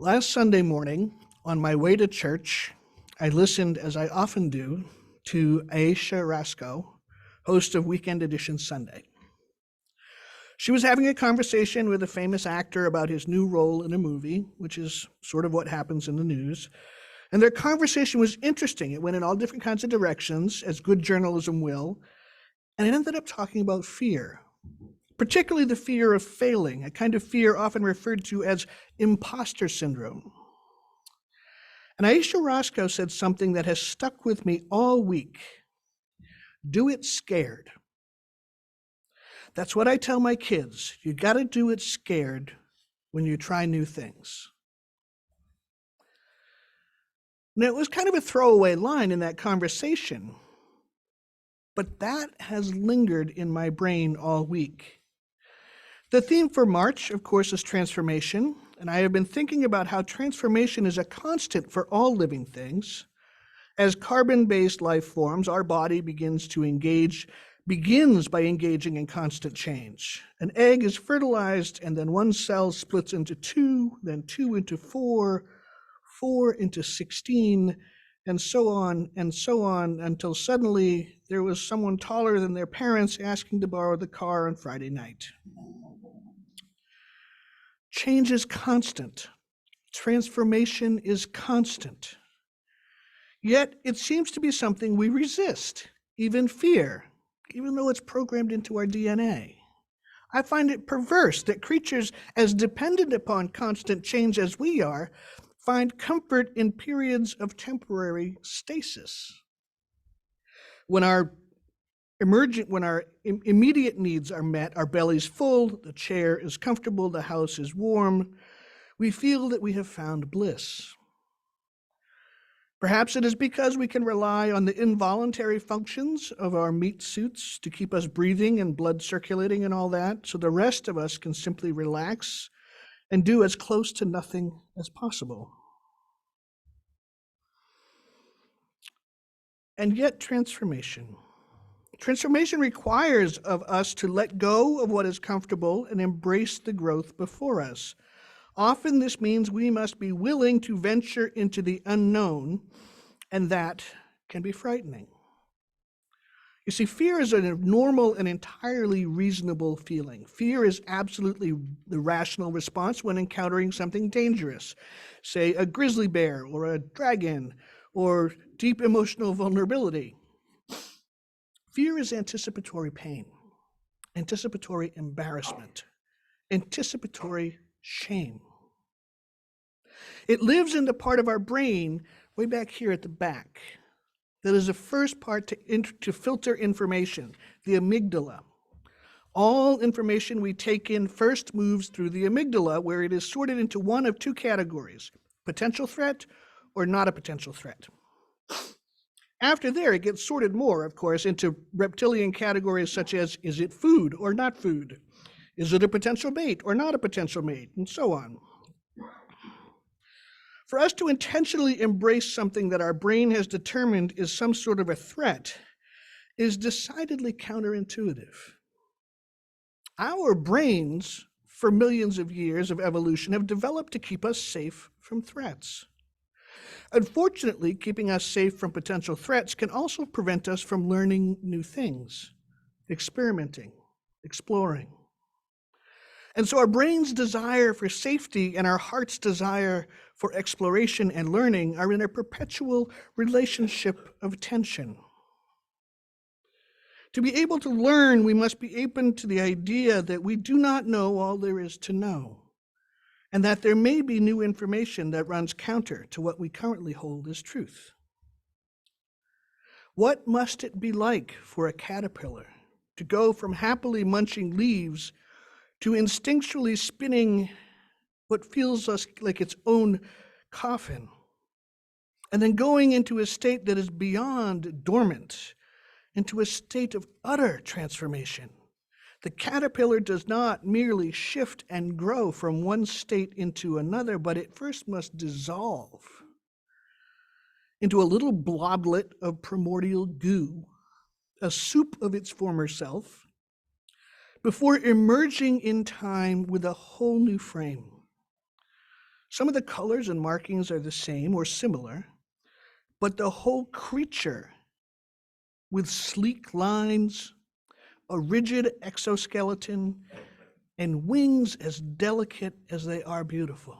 Last Sunday morning, on my way to church, I listened, as I often do, to Aisha Rasco, host of Weekend Edition Sunday. She was having a conversation with a famous actor about his new role in a movie, which is sort of what happens in the news. And their conversation was interesting. It went in all different kinds of directions, as good journalism will, and it ended up talking about fear, particularly the fear of failing, a kind of fear often referred to as imposter syndrome. And Aisha Roscoe said something that has stuck with me all week. Do it scared. That's what I tell my kids. You got to do it scared when you try new things. Now, it was kind of a throwaway line in that conversation, but that has lingered in my brain all week. The theme for March, of course, is transformation, and I have been thinking about how transformation is a constant for all living things. As carbon-based life forms, our body begins by engaging in constant change. An egg is fertilized, and then one cell splits into two, then two into four, four into 16, and so on, until suddenly there was someone taller than their parents asking to borrow the car on Friday night. Change is constant. Transformation is constant. Yet it seems to be something we resist, even fear, even though it's programmed into our DNA. I find it perverse that creatures as dependent upon constant change as we are find comfort in periods of temporary stasis. When our immediate needs are met, our belly's full, the chair is comfortable, the house is warm, we feel that we have found bliss. Perhaps it is because we can rely on the involuntary functions of our meat suits to keep us breathing and blood circulating and all that, so the rest of us can simply relax and do as close to nothing as possible. And yet transformation requires of us to let go of what is comfortable and embrace the growth before us. Often this means we must be willing to venture into the unknown, and that can be frightening. You see, fear is a normal and entirely reasonable feeling. Fear is absolutely the rational response when encountering something dangerous, say a grizzly bear or a dragon or deep emotional vulnerability. Fear is anticipatory pain, anticipatory embarrassment, anticipatory shame. It lives in the part of our brain way back here at the back that is the first part to filter information, the amygdala. All information we take in first moves through the amygdala, where it is sorted into one of two categories, potential threat or not a potential threat. After there, it gets sorted more, of course, into reptilian categories such as, is it food or not food? Is it a potential mate or not a potential mate? And so on. For us to intentionally embrace something that our brain has determined is some sort of a threat is decidedly counterintuitive. Our brains, for millions of years of evolution, have developed to keep us safe from threats. Unfortunately, keeping us safe from potential threats can also prevent us from learning new things, experimenting, exploring. And so our brain's desire for safety and our heart's desire for exploration and learning are in a perpetual relationship of tension. To be able to learn, we must be open to the idea that we do not know all there is to know, and that there may be new information that runs counter to what we currently hold as truth. What must it be like for a caterpillar to go from happily munching leaves to instinctually spinning what feels like its own coffin, and then going into a state that is beyond dormant, into a state of utter transformation? The caterpillar does not merely shift and grow from one state into another, but it first must dissolve into a little bloblet of primordial goo, a soup of its former self, before emerging in time with a whole new frame. Some of the colors and markings are the same or similar, but the whole creature, with sleek lines, a rigid exoskeleton, and wings as delicate as they are beautiful.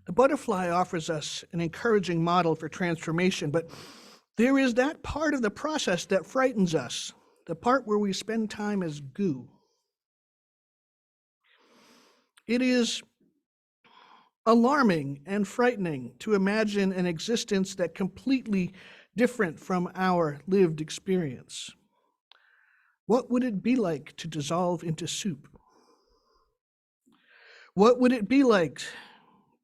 The butterfly offers us an encouraging model for transformation, but there is that part of the process that frightens us, the part where we spend time as goo. It is alarming and frightening to imagine an existence that completely different from our lived experience. What would it be like to dissolve into soup? What would it be like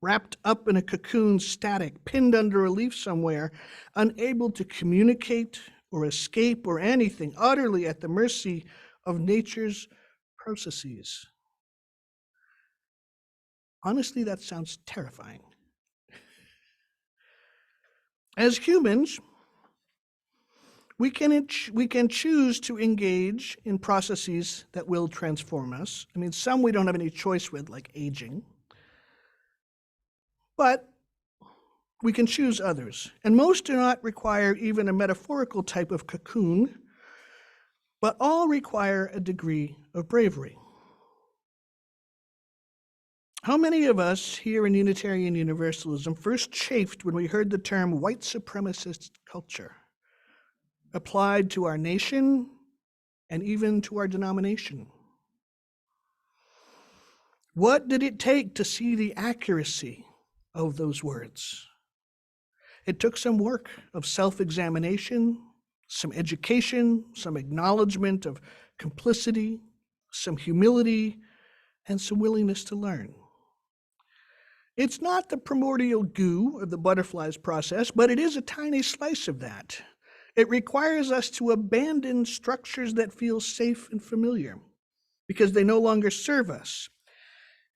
wrapped up in a cocoon, static, pinned under a leaf somewhere, unable to communicate or escape or anything, utterly at the mercy of nature's processes? Honestly, that sounds terrifying. As humans, we can choose to engage in processes that will transform us. I mean, some we don't have any choice with, like aging. But we can choose others. And most do not require even a metaphorical type of cocoon, but all require a degree of bravery. How many of us here in Unitarian Universalism first chafed when we heard the term white supremacist culture applied to our nation and even to our denomination? What did it take to see the accuracy of those words? It took some work of self-examination, some education, some acknowledgement of complicity, some humility, and some willingness to learn. It's not the primordial goo of the butterfly's process, but it is a tiny slice of that. It requires us to abandon structures that feel safe and familiar because they no longer serve us,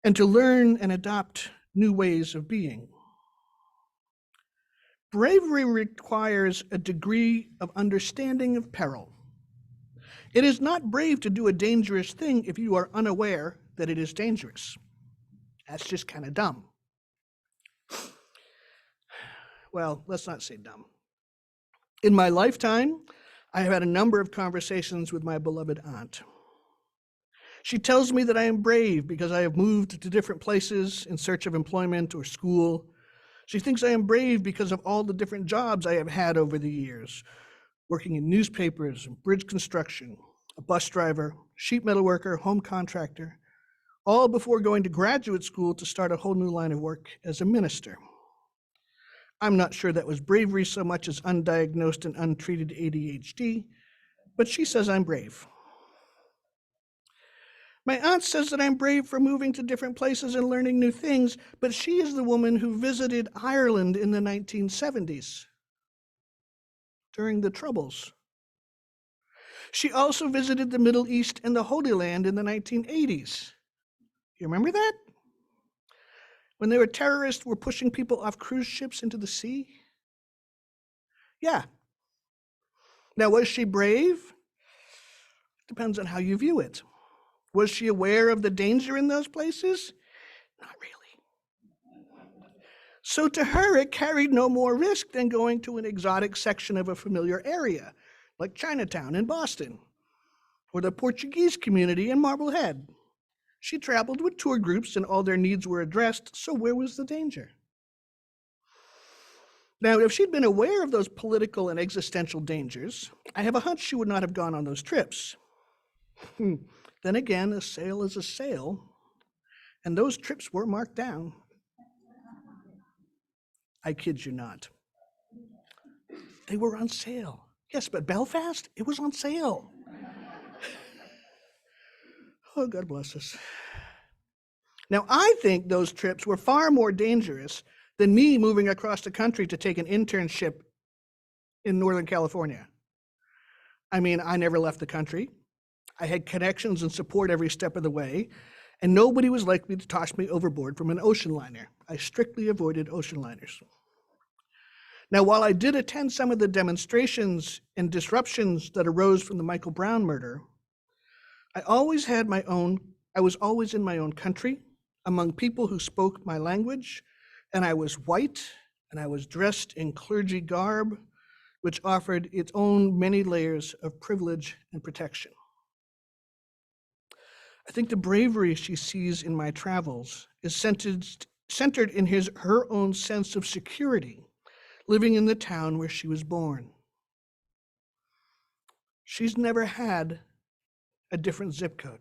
and to learn and adopt new ways of being. Bravery requires a degree of understanding of peril. It is not brave to do a dangerous thing if you are unaware that it is dangerous. That's just kind of dumb. Well, let's not say dumb. In my lifetime, I have had a number of conversations with my beloved aunt. She tells me that I am brave because I have moved to different places in search of employment or school. She thinks I am brave because of all the different jobs I have had over the years, working in newspapers, bridge construction, a bus driver, sheet metal worker, home contractor, all before going to graduate school to start a whole new line of work as a minister. I'm not sure that was bravery so much as undiagnosed and untreated ADHD, but she says I'm brave. My aunt says that I'm brave for moving to different places and learning new things, but she is the woman who visited Ireland in the 1970s during the Troubles. She also visited the Middle East and the Holy Land in the 1980s. You remember that? When they were terrorists were pushing people off cruise ships into the sea? Yeah. Now, was she brave? Depends on how you view it. Was she aware of the danger in those places? Not really. So to her, it carried no more risk than going to an exotic section of a familiar area, like Chinatown in Boston, or the Portuguese community in Marblehead. She traveled with tour groups and all their needs were addressed, so where was the danger? Now, if she'd been aware of those political and existential dangers, I have a hunch she would not have gone on those trips. Then again, a sale is a sale, and those trips were marked down. I kid you not. They were on sale. Yes, but Belfast, it was on sale. Oh, God bless us. Now, I think those trips were far more dangerous than me moving across the country to take an internship in Northern California. I mean, I never left the country. I had connections and support every step of the way, and nobody was likely to toss me overboard from an ocean liner. I strictly avoided ocean liners. Now, while I did attend some of the demonstrations and disruptions that arose from the Michael Brown murder, I was always in my own country. among people who spoke my language, and I was white, and I was dressed in clergy garb, which offered its own many layers of privilege and protection. I think the bravery she sees in my travels is centered in her own sense of security, living in the town where she was born. She's never had a different zip code.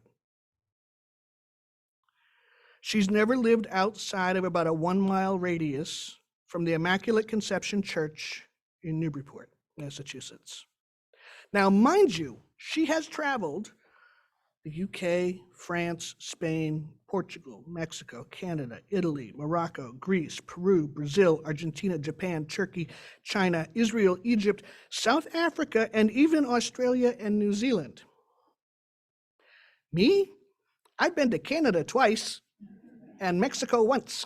She's never lived outside of about a 1-mile radius from the Immaculate Conception Church in Newburyport, Massachusetts. Now, mind you, she has traveled the UK, France, Spain, Portugal, Mexico, Canada, Italy, Morocco, Greece, Peru, Brazil, Argentina, Japan, Turkey, China, Israel, Egypt, South Africa, and even Australia and New Zealand. Me? I've been to Canada twice and Mexico once.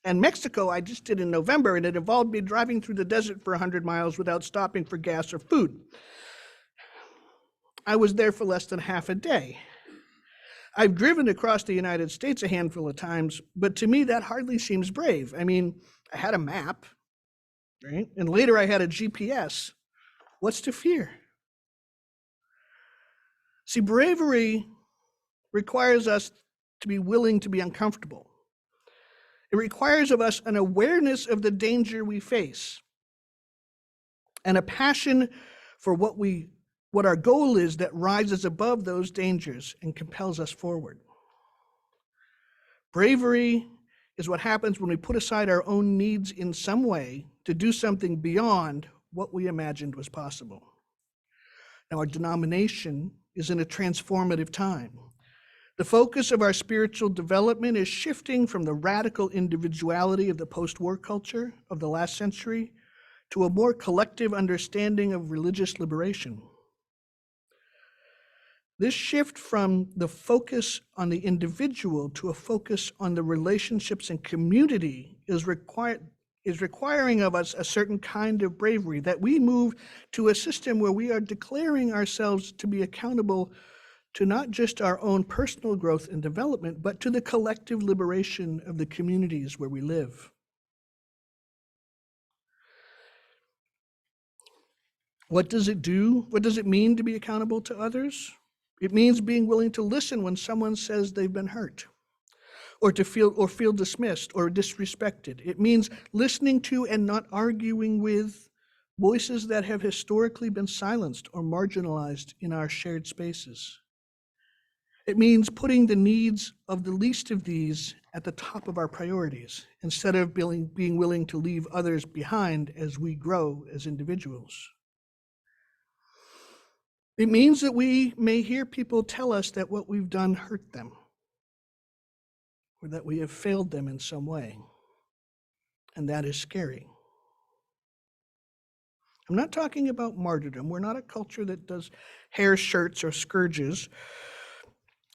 And Mexico I just did in November, and it involved me driving through the desert for 100 miles without stopping for gas or food. I was there for less than half a day. I've driven across the United States a handful of times, but to me that hardly seems brave. I mean, I had a map, right? And later I had a GPS. What's to fear? See, bravery requires us to be willing to be uncomfortable. It requires of us an awareness of the danger we face and a passion for what our goal is that rises above those dangers and compels us forward. Bravery is what happens when we put aside our own needs in some way to do something beyond what we imagined was possible. Now, our denomination is in a transformative time. The focus of our spiritual development is shifting from the radical individuality of the post-war culture of the last century to a more collective understanding of religious liberation. This shift from the focus on the individual to a focus on the relationships and community is requiring of us a certain kind of bravery, that we move to a system where we are declaring ourselves to be accountable to not just our own personal growth and development, but to the collective liberation of the communities where we live. What does it do? What does it mean to be accountable to others? It means being willing to listen when someone says they've been hurt, or feel dismissed or disrespected. It means listening to and not arguing with voices that have historically been silenced or marginalized in our shared spaces. It means putting the needs of the least of these at the top of our priorities, instead of being willing to leave others behind as we grow as individuals. It means that we may hear people tell us that what we've done hurt them, or that we have failed them in some way, and that is scary. I'm not talking about martyrdom. We're not a culture that does hair shirts or scourges.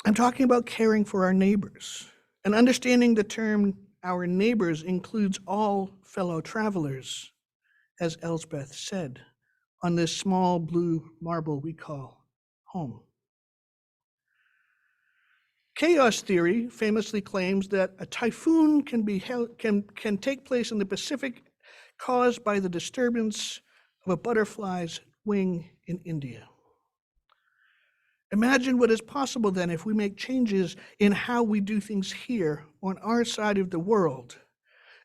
I'm talking about caring for our neighbors, and understanding the term our neighbors includes all fellow travelers, as Elsbeth said, on this small blue marble we call home. Chaos theory famously claims that a typhoon can take place in the Pacific caused by the disturbance of a butterfly's wing in India. Imagine what is possible then if we make changes in how we do things here on our side of the world.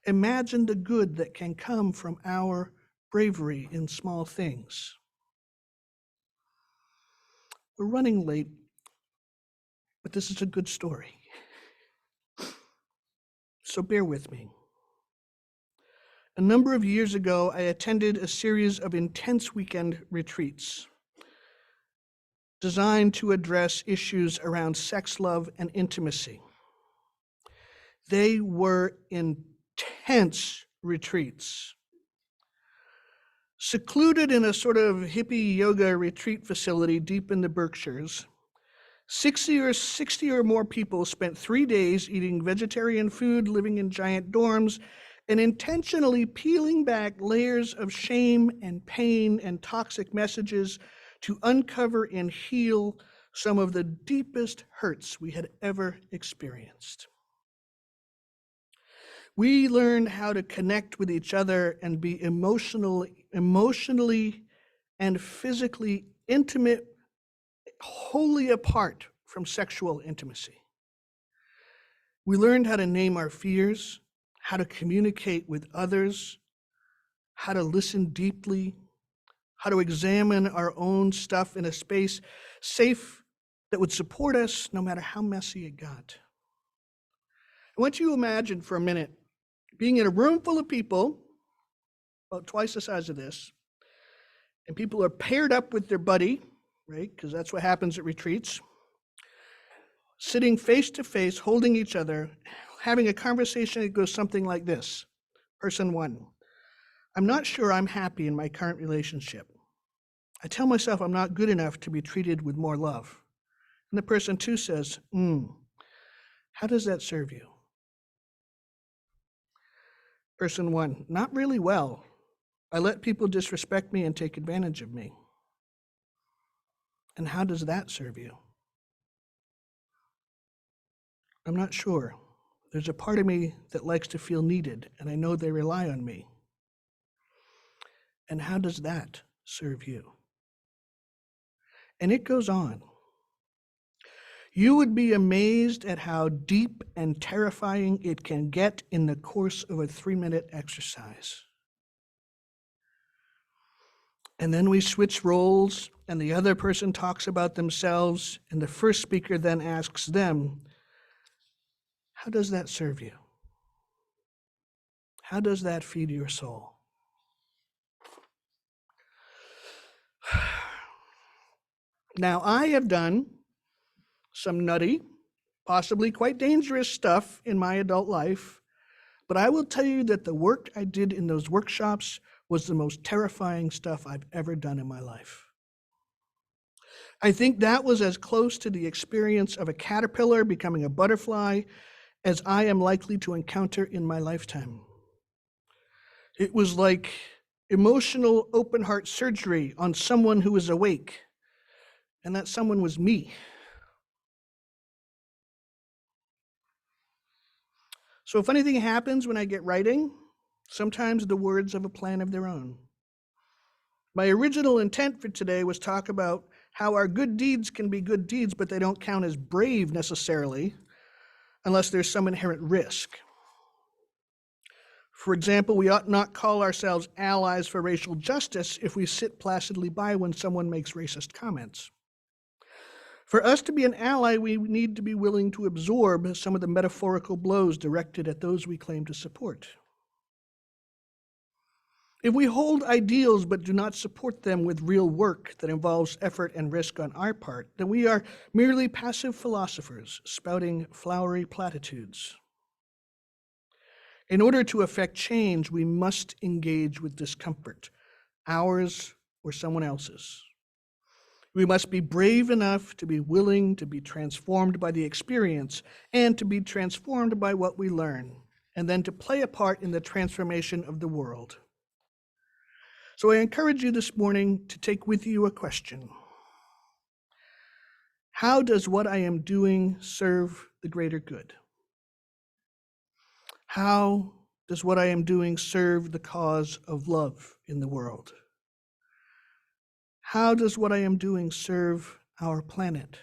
Imagine the good that can come from our bravery in small things. We're running late, but this is a good story. So bear with me. A number of years ago, I attended a series of intense weekend retreats designed to address issues around sex, love, and intimacy. They were intense retreats. Secluded in a sort of hippie yoga retreat facility deep in the Berkshires, 60 or more people spent 3 days eating vegetarian food, living in giant dorms, and intentionally peeling back layers of shame and pain and toxic messages to uncover and heal some of the deepest hurts we had ever experienced. We learned how to connect with each other and be emotionally and physically intimate, wholly apart from sexual intimacy. We learned how to name our fears, how to communicate with others, how to listen deeply, how to examine our own stuff in a space safe that would support us no matter how messy it got. I want you to imagine for a minute being in a room full of people, about twice the size of this, and people are paired up with their buddy, right? Because that's what happens at retreats, sitting face to face, holding each other, having a conversation that goes something like this. Person one, I'm not sure I'm happy in my current relationship. I tell myself I'm not good enough to be treated with more love. And the person two says, how does that serve you? Person one, not really well. I let people disrespect me and take advantage of me. And how does that serve you? I'm not sure. There's a part of me that likes to feel needed, and I know they rely on me. And how does that serve you? And it goes on. You would be amazed at how deep and terrifying it can get in the course of a 3-minute exercise. And then we switch roles, and the other person talks about themselves, and the first speaker then asks them, how does that serve you? How does that feed your soul? Now, I have done some nutty, possibly quite dangerous stuff in my adult life, but I will tell you that the work I did in those workshops was the most terrifying stuff I've ever done in my life. I think that was as close to the experience of a caterpillar becoming a butterfly as I am likely to encounter in my lifetime. It was like emotional open heart surgery on someone who was awake, and that someone was me. So if anything happens when I get writing, sometimes the words have a plan of their own. My original intent for today was talk about how our good deeds can be good deeds, but they don't count as brave necessarily, unless there's some inherent risk. For example, we ought not call ourselves allies for racial justice if we sit placidly by when someone makes racist comments. For us to be an ally, we need to be willing to absorb some of the metaphorical blows directed at those we claim to support. If we hold ideals but do not support them with real work that involves effort and risk on our part, then we are merely passive philosophers spouting flowery platitudes. In order to effect change, we must engage with discomfort, ours or someone else's. We must be brave enough to be willing to be transformed by the experience and to be transformed by what we learn, and then to play a part in the transformation of the world. So I encourage you this morning to take with you a question. How does what I am doing serve the greater good? How does what I am doing serve the cause of love in the world? How does what I am doing serve our planet?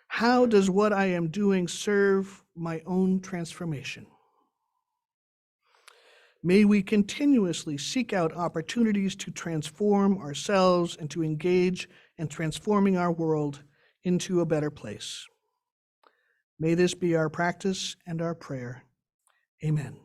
How does what I am doing serve my own transformation? May we continuously seek out opportunities to transform ourselves and to engage in transforming our world into a better place. May this be our practice and our prayer. Amen.